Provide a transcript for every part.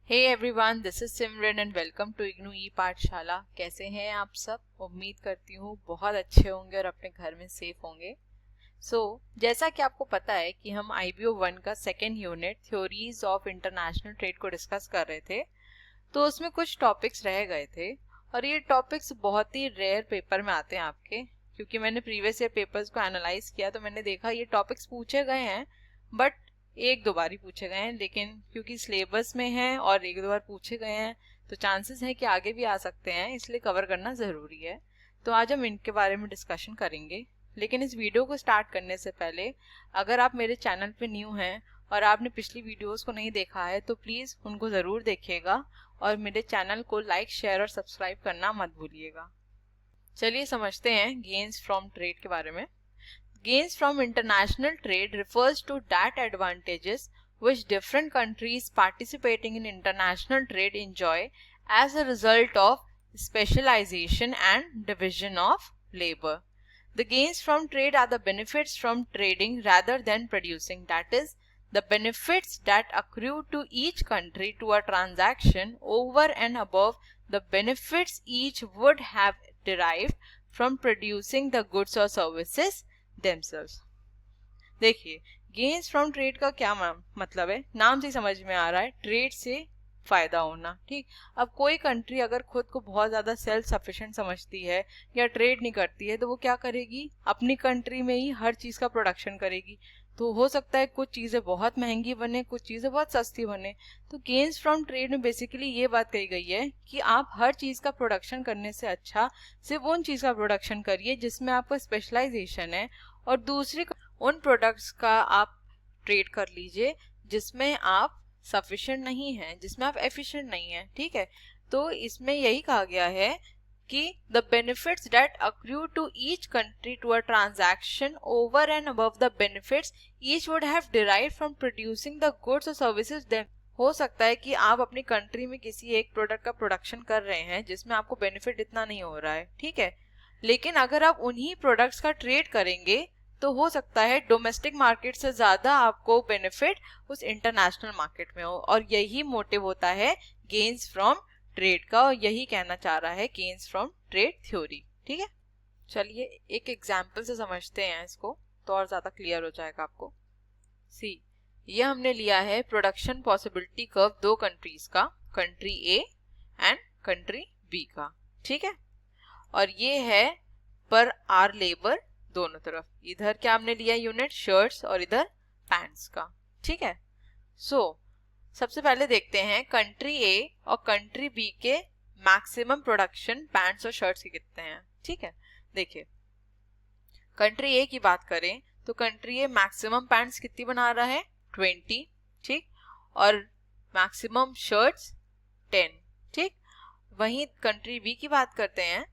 Hey everyone, this is Simran and welcome to IGNOU e Pathshala. कैसे हैं आप सब? उम्मीद करती हूँ बहुत अच्छे होंगे और अपने घर में सेफ होंगे। जैसा कि आपको पता है कि हम IBO 1 का second unit theories of international trade को डिस्कस कर रहे थे। तो उसमें कुछ टॉपिक्स रह गए थे और ये टॉपिक्स बहुत ही रेयर पेपर में आते हैं आपके, क्योंकि मैंने प्रीवियस ईयर पेपर्स को एनालाइज किया तो मैंने देखा ये टॉपिक्स पूछे गए हैं बट एक दो बार ही पूछे गए हैं, लेकिन क्योंकि सिलेबस में है और एक दो बार पूछे गए हैं तो चांसेस है कि आगे भी आ सकते हैं, इसलिए कवर करना ज़रूरी है। तो आज हम इनके बारे में डिस्कशन करेंगे। लेकिन इस वीडियो को स्टार्ट करने से पहले अगर आप मेरे चैनल पे न्यू हैं और आपने पिछली वीडियोस को नहीं देखा है तो प्लीज़ उनको ज़रूर देखिएगा और मेरे चैनल को लाइक, शेयर और सब्सक्राइब करना मत भूलिएगा। चलिए समझते हैं गेन्स फ्रॉम ट्रेड के बारे में। Gains from international trade refers to that advantages which different countries participating in international trade enjoy as a result of specialization and division of labor. The gains from trade are the benefits from trading rather than producing, that is, the benefits that accrue to each country to a transaction over and above the benefits each would have derived from producing the goods or services themselves. देखिए, gains from trade का क्या मतलब है? नाम से समझ में आ रहा है, ट्रेड से फायदा होना। ठीक, अब कोई कंट्री अगर खुद को बहुत ज्यादा सेल्फ सफिशिएंट समझती है या ट्रेड नहीं करती है तो वो क्या करेगी? अपनी कंट्री में ही हर चीज का प्रोडक्शन करेगी। तो हो सकता है कुछ चीजें बहुत महंगी बने, कुछ चीजें बहुत सस्ती बने। तो गेन्स फ्रॉम ट्रेड में बेसिकली ये बात कही गई है कि आप हर चीज का प्रोडक्शन करने से अच्छा सिर्फ उन चीज का प्रोडक्शन करिए जिसमें आपका स्पेशलाइजेशन है, और दूसरी उन प्रोडक्ट्स का आप ट्रेड कर लीजिए जिसमें आप सफिशिएंट नहीं हैं, जिसमें आप एफिशिएंट नहीं हैं। ठीक है, तो इसमें यही कहा गया है कि the benefits that accrue to each country to a transaction over and above the benefits each would have derived from producing the goods और सर्विसेज देम। हो सकता है कि आप अपनी कंट्री में किसी एक प्रोडक्ट का प्रोडक्शन कर रहे हैं जिसमें आपको बेनिफिट इतना नहीं हो रहा है, ठीक है, लेकिन अगर आप उन्हीं प्रोडक्ट्स का ट्रेड करेंगे तो हो सकता है डोमेस्टिक मार्केट से ज्यादा आपको बेनिफिट उस इंटरनेशनल मार्केट में हो, और यही मोटिव होता है गेन्स फ्रॉम ट्रेड का, और यही कहना चाह रहा है गेन्स फ्रॉम ट्रेड थ्योरी। ठीक है, चलिए एक एग्जांपल से समझते हैं इसको तो और ज्यादा क्लियर हो जाएगा आपको। सी, ये हमने लिया है प्रोडक्शन पॉसिबिलिटी कर्व दो कंट्रीज का, country A and country B का। ठीक है, और ये है पर आर लेबर दोनों तरफ। इधर क्या हमने लिया यूनिट शर्ट्स और इधर पैंट्स का। ठीक है, सबसे पहले देखते हैं कंट्री ए और कंट्री बी के मैक्सिमम प्रोडक्शन पैंट्स और शर्ट्स के कितने हैं। ठीक है, देखिए कंट्री ए की बात करें तो कंट्री ए मैक्सिमम पैंट्स कितनी बना रहा है? 20। ठीक, और मैक्सिमम शर्ट्स 10। ठीक, वहीं कंट्री बी की बात करते हैं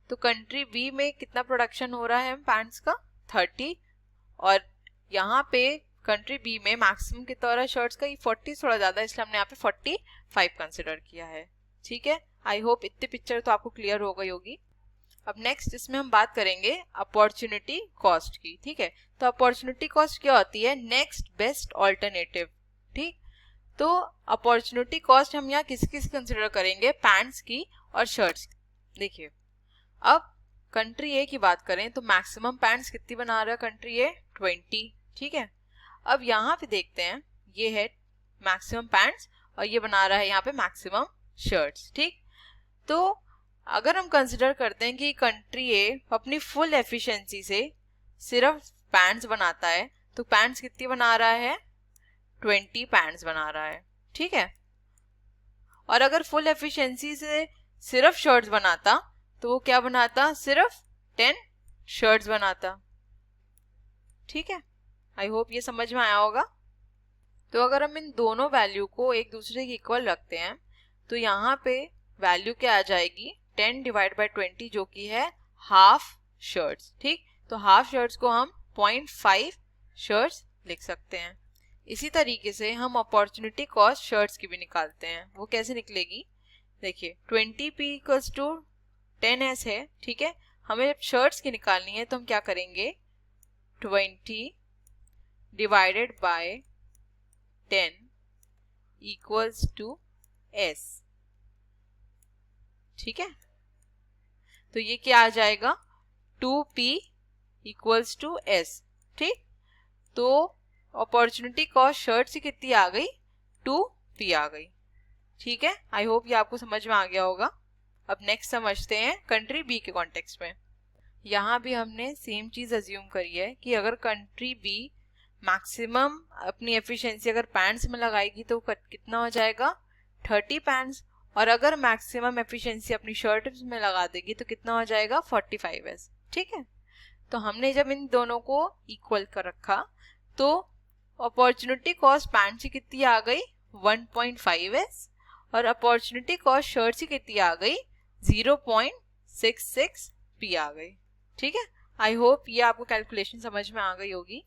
तो कंट्री बी में कितना प्रोडक्शन हो रहा है पैंट्स का? 30, और यहाँ पे कंट्री बी में मैक्सिमम कितना हो रहा है शर्ट्स का? 40, थोड़ा ज्यादा, इसलिए हमने यहाँ पे 45 कंसिडर किया है। ठीक है, आई होप इतनी पिक्चर तो आपको क्लियर हो गई होगी। अब नेक्स्ट इसमें हम बात करेंगे अपॉर्चुनिटी कॉस्ट की। ठीक है, तो अपॉर्चुनिटी कॉस्ट क्या होती है? Next best alternative. ठीक, तो अपॉर्चुनिटी कॉस्ट हम यहाँ किस किस कंसिडर करेंगे? पैंट्स की और शर्ट्स की। देखिए, अब कंट्री ए की बात करें तो मैक्सिमम पैंट्स कितनी बना रहा है कंट्री ए? 20। ठीक है, अब यहाँ पे देखते हैं, ये है मैक्सिमम पैंट्स और ये बना रहा है यहाँ पे मैक्सिमम शर्ट्स। ठीक, तो अगर हम कंसिडर करते हैं कि कंट्री ए अपनी फुल एफिशिएंसी से सिर्फ पैंट्स बनाता है तो पैंट्स कितनी बना रहा है? 20 पैंट्स बना रहा है। ठीक है, और अगर फुल एफिशिएंसी से सिर्फ शर्ट्स बनाता तो वो क्या बनाता? सिर्फ 10 शर्ट्स बनाता। ठीक है, आई होप ये समझ में आया होगा। तो अगर हम इन दोनों वैल्यू को एक दूसरे के इक्वल रखते हैं तो यहाँ पे वैल्यू क्या आ जाएगी? 10 डिवाइड बाई 20 जो कि है हाफ शर्ट्स। ठीक, तो हाफ शर्ट्स को हम 0.5 शर्ट्स लिख सकते हैं। इसी तरीके से हम अपॉर्चुनिटी कॉस्ट शर्ट्स की भी निकालते हैं। वो कैसे निकलेगी? देखिए 20p इक्वल्स टू 10s है। ठीक है, हमें शर्ट्स की निकालनी है तो हम क्या करेंगे? 20 divided by 10 equals to S. ठीक है, तो ये क्या आ जाएगा 2P इक्वल्स टू एस। ठीक, तो अपॉर्चुनिटी कॉस्ट शर्ट से कितनी आ गई 2P आ गई। ठीक है, आई होप ये आपको समझ में आ गया होगा। अब नेक्स्ट समझते हैं कंट्री बी के कॉन्टेक्स्ट में। यहाँ भी हमने सेम चीज अज्यूम करी है कि अगर कंट्री बी मैक्सिमम अपनी एफिशिएंसी अगर पैंट्स में लगाएगी तो कितना हो जाएगा 30 पैंट्स, और अगर मैक्सिमम एफिशिएंसी अपनी शर्ट्स में लगा देगी तो कितना हो जाएगा 45s। ठीक है, तो हमने जब इन दोनों को इक्वल कर रखा तो अपॉर्चुनिटी कॉस्ट पैंट से कितनी आ गई 1.5s और अपॉर्चुनिटी कॉस्ट शर्ट से कितनी आ गई 0.66p आ गई। ठीक है, आई होप ये आपको कैलकुलेशन समझ में आ गई होगी।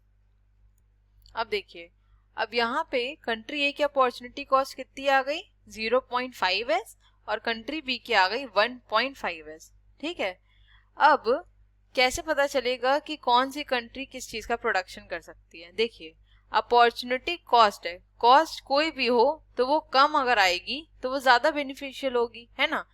अब देखिए, अब यहाँ पे कंट्री ए की अपॉर्चुनिटी कॉस्ट कितनी आ गई 0.5s और कंट्री बी की आ गई 1.5s। ठीक है, अब कैसे पता चलेगा कि कौन सी कंट्री किस चीज का प्रोडक्शन कर सकती है। देखिए, अपॉर्चुनिटी कॉस्ट है, कॉस्ट कोई भी हो तो वो कम अगर आएगी तो वो ज्यादा बेनिफिशियल होगी, है ना।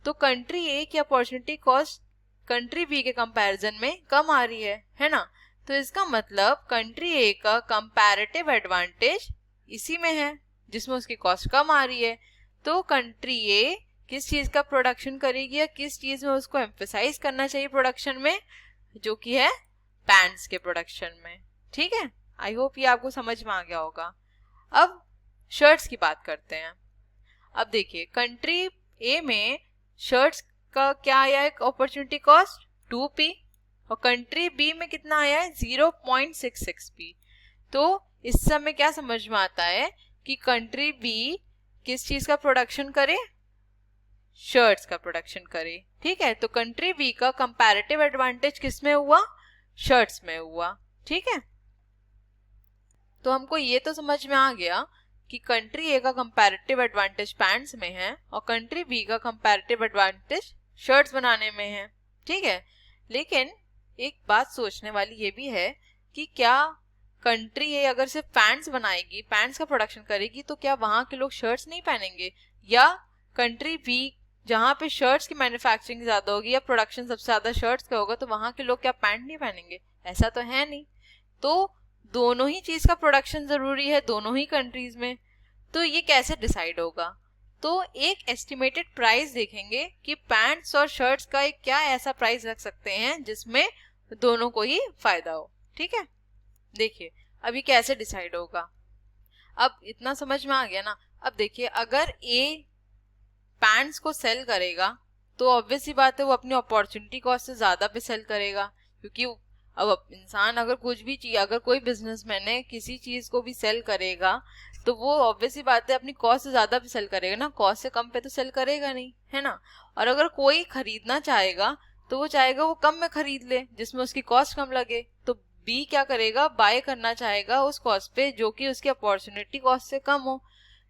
तो कंट्री ए की अपॉर्चुनिटी कॉस्ट कंट्री बी के कंपैरिजन में कम आ रही है ना। तो इसका मतलब कंट्री ए का कंपैरेटिव एडवांटेज इसी में है जिसमें उसकी कॉस्ट कम आ रही है। तो कंट्री ए किस चीज का प्रोडक्शन करेगी या किस चीज में उसको एम्फेसाइज करना चाहिए प्रोडक्शन में, जो कि है पैंट्स के प्रोडक्शन में। ठीक है, आई होप ये आपको समझ में आ गया होगा। अब शर्ट्स की बात करते हैं। अब देखिए, कंट्री ए में शर्ट्स का क्या आया है अपॉर्चुनिटी कॉस्ट 2P और कंट्री बी में कितना आया है 0.66p। तो इस समय क्या समझ में आता है कि कंट्री बी किस चीज का प्रोडक्शन करे, शर्ट्स का प्रोडक्शन करे। ठीक है, तो कंट्री बी का कंपैरेटिव एडवांटेज किस में हुआ, शर्ट्स में हुआ। ठीक है, तो हमको ये तो समझ में आ गया कि कंट्री ए का कंपैरेटिव एडवांटेज पैंट्स में है और कंट्री बी का कंपैरेटिव एडवांटेज शर्ट्स बनाने में है। ठीक है, लेकिन एक बात सोचने वाली ये भी है कि क्या कंट्री ए अगर सिर्फ पैंट्स बनाएगी, पैंट्स का प्रोडक्शन करेगी, तो क्या वहां के लोग शर्ट्स नहीं पहनेंगे, या कंट्री बी जहाँ पे शर्ट्स की मैन्युफैक्चरिंग ज्यादा होगी या प्रोडक्शन सबसे ज्यादा शर्ट्स का होगा, तो वहां के लोग क्या पैंट नहीं पहनेंगे? ऐसा तो है नहीं। तो दोनों ही चीज का प्रोडक्शन जरूरी है दोनों ही कंट्रीज में। तो ये कैसे डिसाइड होगा? तो एक एस्टिमेटेड प्राइस देखेंगे कि पैंट्स और शर्ट्स का एक क्या ऐसा प्राइस रख सकते हैं जिसमें दोनों को ही फायदा हो। ठीक है, देखिए अब ये कैसे डिसाइड होगा। अब इतना समझ में आ गया ना। अब देखिए, अगर ए पैंट्स को सेल करेगा तो ऑब्वियस सी बात है वो अपनी अपॉर्चुनिटी कॉस्ट से ज्यादा पे सेल करेगा, क्योंकि अब इंसान अगर कुछ भी चीज, अगर कोई बिजनेसमैन है किसी चीज को भी सेल करेगा तो वो ऑब्वियस सी बात है अपनी कॉस्ट से ज्यादा पे सेल करेगा ना, कॉस्ट से कम पे तो सेल करेगा नहीं, है ना। और अगर कोई खरीदना चाहेगा तो वो चाहेगा वो कम में खरीद ले जिसमें उसकी कॉस्ट कम लगे। तो बी क्या करेगा, बाय करना चाहेगा उस कॉस्ट पे जो कि उसकी अपॉर्चुनिटी कॉस्ट से कम हो।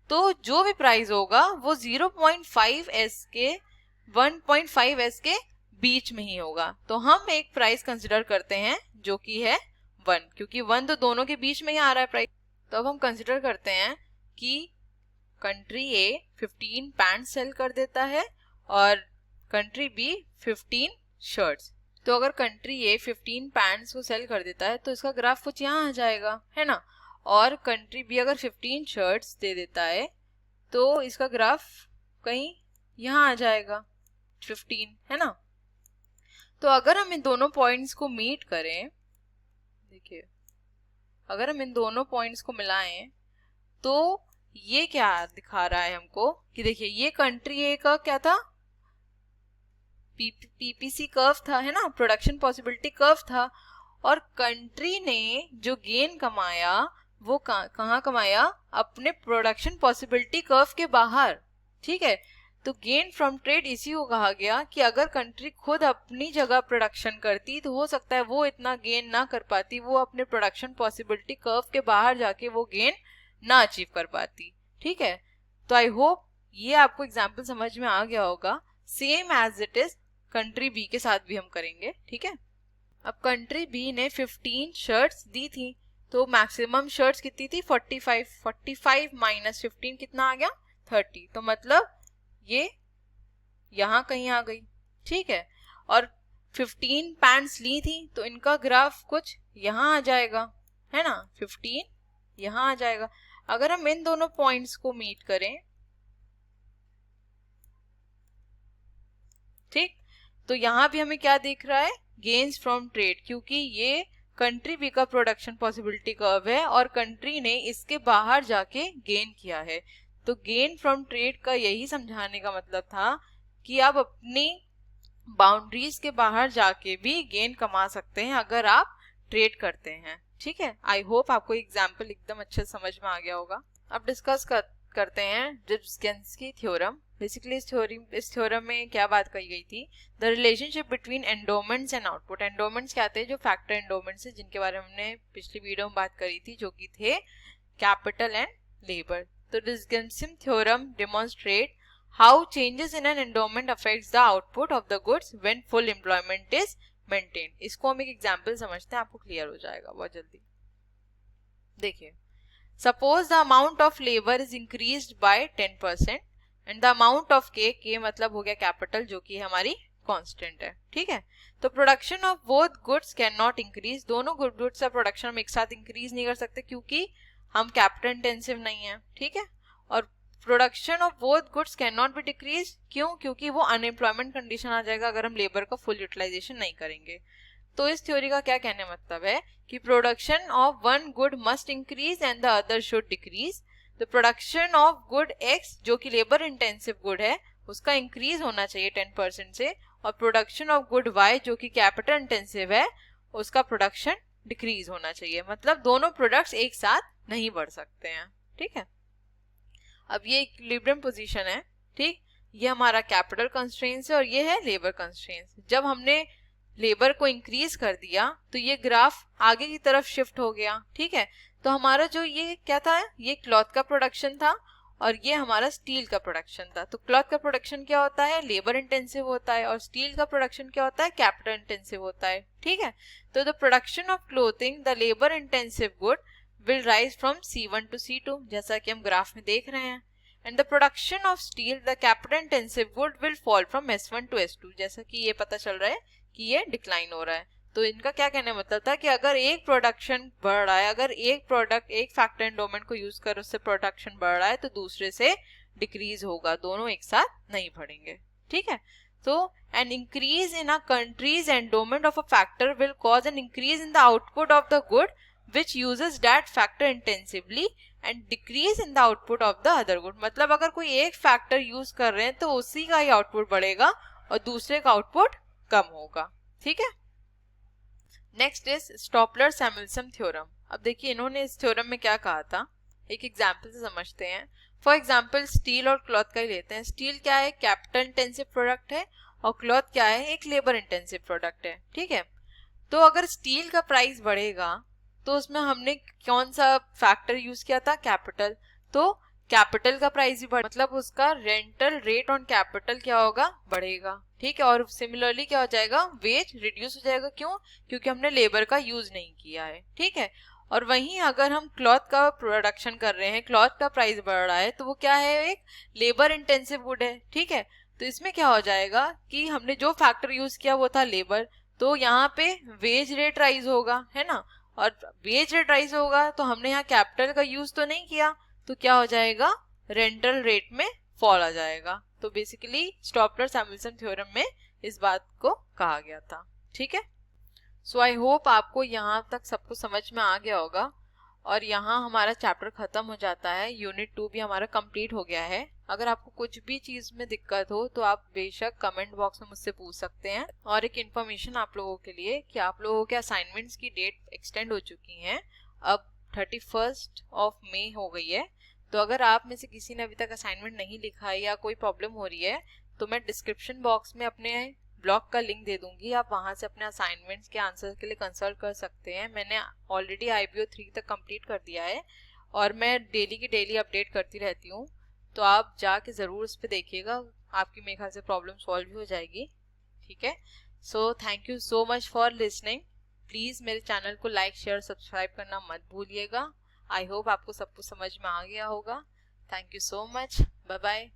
तो जो भी प्राइस होगा वो 0.5s के 1.5s के बीच में ही होगा। तो हम एक प्राइस कंसिडर करते हैं जो कि है 1, क्योंकि 1 तो दोनों के बीच में ही आ रहा है प्राइस। तो अब हम कंसिडर करते हैं कि कंट्री ए 15 पैंट सेल कर देता है और कंट्री बी 15 शर्ट्स। तो अगर कंट्री ए 15 पैंट्स को सेल कर देता है तो इसका ग्राफ कुछ यहाँ आ जाएगा, है ना। और कंट्री बी अगर 15 शर्ट्स दे देता है तो इसका ग्राफ कहीं यहाँ आ जाएगा 15, है ना। तो अगर हम इन दोनों पॉइंट्स को मीट करें, देखिए अगर हम इन दोनों पॉइंट्स को मिलाएं तो ये क्या दिखा रहा है हमको कि देखिए ये कंट्री ए का क्या था, पीपीसी कर्व था, है ना, प्रोडक्शन पॉसिबिलिटी कर्व था। और कंट्री ने जो गेन कमाया वो कहाँ कमाया, अपने प्रोडक्शन पॉसिबिलिटी कर्व के बाहर। ठीक है, तो गेन फ्रॉम ट्रेड इसी को कहा गया कि अगर कंट्री खुद अपनी जगह प्रोडक्शन करती तो हो सकता है वो इतना गेन ना कर पाती, वो अपने प्रोडक्शन पॉसिबिलिटी कर्व के बाहर जाके वो गेन ना अचीव कर पाती। ठीक है, तो आई होप ये आपको एग्जाम्पल समझ में आ गया होगा। Same as it is country B के साथ भी हम करेंगे। ठीक है, अब कंट्री बी ने 15 शर्ट्स दी थी तो मैक्सिमम शर्ट्स कितनी थी 45 माइनस 15 कितना आ गया 30, तो मतलब ये यहाँ कहीं आ गई, ठीक है। और 15 पैंट्स ली थी तो इनका ग्राफ कुछ यहाँ आ जाएगा, है ना, 15 यहाँ आ जाएगा। अगर हम इन दोनों पॉइंट्स को मीट करें, ठीक, तो यहाँ भी हमें क्या दिख रहा है, गेन्स फ्रॉम ट्रेड, क्योंकि ये कंट्री बी का प्रोडक्शन पॉसिबिलिटी कर्व है और कंट्री ने इसके बाहर जाके गेन किया है। तो गेन फ्रॉम ट्रेड का यही समझाने का मतलब था कि आप अपनी बाउंड्रीज के बाहर जाके भी गेन कमा सकते हैं अगर आप ट्रेड करते हैं, ठीक है। आई होप आपको एग्जाम्पल एकदम अच्छे समझ में आ गया होगा। अब डिस्कस करते हैं डिब्स-गेन्स्की थ्योरम। बेसिकली इस थ्योरम में क्या बात कही गई थी, the relationship between endowments and output. Endowments क्या थे, जो फैक्टर एंडोमेंट्स है जिनके बारे में हमने पिछली वीडियो में बात करी थी, जो कि थे कैपिटल एंड लेबर। तो Rybczynski theorem demonstrate how changes in an endowment affects the output of the goods when full employment is maintained। इसको हम एक एग्जाम्पल समझते हैं, आपको क्लियर हो जाएगा बहुत जल्दी। देखिए, suppose the amount of labor is increased by 10% and the amount of K मतलब हो गया कैपिटल, जो कि हमारी कांस्टेंट है, ठीक है। तो production of both goods can not increase, दोनों गुड्स का प्रोडक्शन हम एक साथ इंक्रीज नहीं कर सकते क्योंकि हम कैपिटल इंटेंसिव नहीं है, ठीक है। और production of both goods can not be decrease, क्यों, क्योंकि वो अनएम्प्लॉयमेंट कंडीशन आ जाएगा अगर हम लेबर का फुल यूटिलाइजेशन नहीं करेंगे। तो इस थ्योरी का क्या कहने मतलब है कि production of one good must increase and the other should decrease. The production of good x, जो कि लेबर इंटेंसिव गुड है, उसका इंक्रीज होना चाहिए 10% से, और प्रोडक्शन ऑफ गुड वाई, जो कि कैपिटल इंटेंसिव है, उसका प्रोडक्शन डिक्रीज होना चाहिए। मतलब दोनों प्रोडक्ट्स एक साथ नहीं बढ़ सकते हैं, ठीक है। अब ये इक्विलिब्रियम पोजीशन है, ठीक, ये हमारा कैपिटल कंस्ट्रेंट्स है और ये है लेबर कंस्ट्रेंट्स। जब हमने लेबर को इंक्रीज कर दिया तो ये ग्राफ आगे की तरफ शिफ्ट हो गया, ठीक है। तो हमारा जो ये क्या था, ये क्लॉथ का प्रोडक्शन था और ये हमारा स्टील का प्रोडक्शन था। तो क्लॉथ का प्रोडक्शन क्या होता है, लेबर इंटेंसिव होता है, और स्टील का प्रोडक्शन क्या होता है, कैपिटल इंटेंसिव होता है, ठीक है। तो the production of clothing, the labour intensive good, will rise from C1 to C2, जैसा कि हम ग्राफ में देख रहे हैं। And the production of steel, the capital intensive good, will fall from S1 to S2, जैसा कि ये पता चल रहा है कि ये डिक्लाइन हो रहा है। तो इनका क्या कहने मतलब था कि अगर एक प्रोडक्शन बढ़ रहा है, अगर एक प्रोडक्ट एक फैक्टर एंडोमेंट को यूज कर उससे प्रोडक्शन बढ़ रहा है तो दूसरे से डिक्रीज होगा, दोनों एक साथ नहीं बढ़ेंगे, ठीक है। तो an increase in a country's endowment of a factor will cause an increase in the output of the good which uses that factor intensively and decrease in the output of the other good। मतलब अगर कोई एक factor use कर रहे हैं तो उसी का ही आउटपुट बढ़ेगा और दूसरे का आउटपुट कम होगा, ठीक है। Next is Stolper Samuelson theorem. अब देखिए इन्होंने इस थ्योरम में क्या कहा था, एक एग्जाम्पल से समझते हैं। फॉर एग्जाम्पल स्टील और क्लॉथ का ही लेते हैं। स्टील क्या है, कैपिटल इंटेंसिव प्रोडक्ट है, और क्लॉथ क्या है, एक लेबर इंटेंसिव प्रोडक्ट है, ठीक है। तो अगर स्टील का प्राइस बढ़ेगा तो उसमें हमने कौन सा फैक्टर यूज किया था, कैपिटल। तो कैपिटल का प्राइस भी बढ़, मतलब उसका रेंटल रेट ऑन कैपिटल क्या होगा, बढ़ेगा, ठीक है। और सिमिलरली क्या हो जाएगा, वेज रिड्यूस हो जाएगा, क्यों, क्योंकि हमने लेबर का यूज नहीं किया है, ठीक है। और वहीं अगर हम क्लॉथ का प्रोडक्शन कर रहे हैं, क्लॉथ का प्राइस बढ़ रहा है, तो वो क्या है, एक लेबर इंटेंसिव गुड है, ठीक है। तो इसमें क्या हो जाएगा कि हमने जो फैक्टर यूज किया वो था लेबर, तो यहाँ पे वेज रेट राइज होगा, है ना। और वेज रेट राइज होगा तो हमने यहाँ कैपिटल का यूज तो नहीं किया, तो क्या हो जाएगा, रेंटल रेट में फॉल आ जाएगा। तो बेसिकली स्टॉपलर-सैमुएल्सन थ्योरम में इस बात को कहा गया था, ठीक है। सो आई होप आपको यहाँ तक सबको समझ में आ गया होगा और यहाँ हमारा चैप्टर खत्म हो जाता है। यूनिट 2 भी हमारा कंप्लीट हो गया है। अगर आपको कुछ भी चीज में दिक्कत हो तो आप बेशक कमेंट बॉक्स में मुझसे पूछ सकते हैं। और एक इन्फॉर्मेशन आप लोगों के लिए कि आप लोगों के असाइनमेंट्स की डेट एक्सटेंड हो चुकी है, अब 31 मई हो गई है। तो अगर आप में से किसी ने अभी तक असाइनमेंट नहीं लिखा है या कोई प्रॉब्लम हो रही है तो मैं डिस्क्रिप्शन बॉक्स में अपने ब्लॉग का लिंक दे दूंगी, आप वहां से अपने असाइनमेंट्स के आंसर के लिए कंसल्ट कर सकते हैं। मैंने ऑलरेडी IBO 3 तक कंप्लीट कर दिया है और मैं डेली की डेली अपडेट करती रहती हूँ, तो आप जाके ज़रूर उस पर देखिएगा, आपकी मेरे ख्याल से प्रॉब्लम सॉल्व भी हो जाएगी, ठीक है। So thank you so much for listening. Please मेरे चैनल को लाइक शेयर सब्सक्राइब करना मत भूलिएगा। आई होप आपको सब कुछ समझ में आ गया होगा। Thank you so much, bye bye.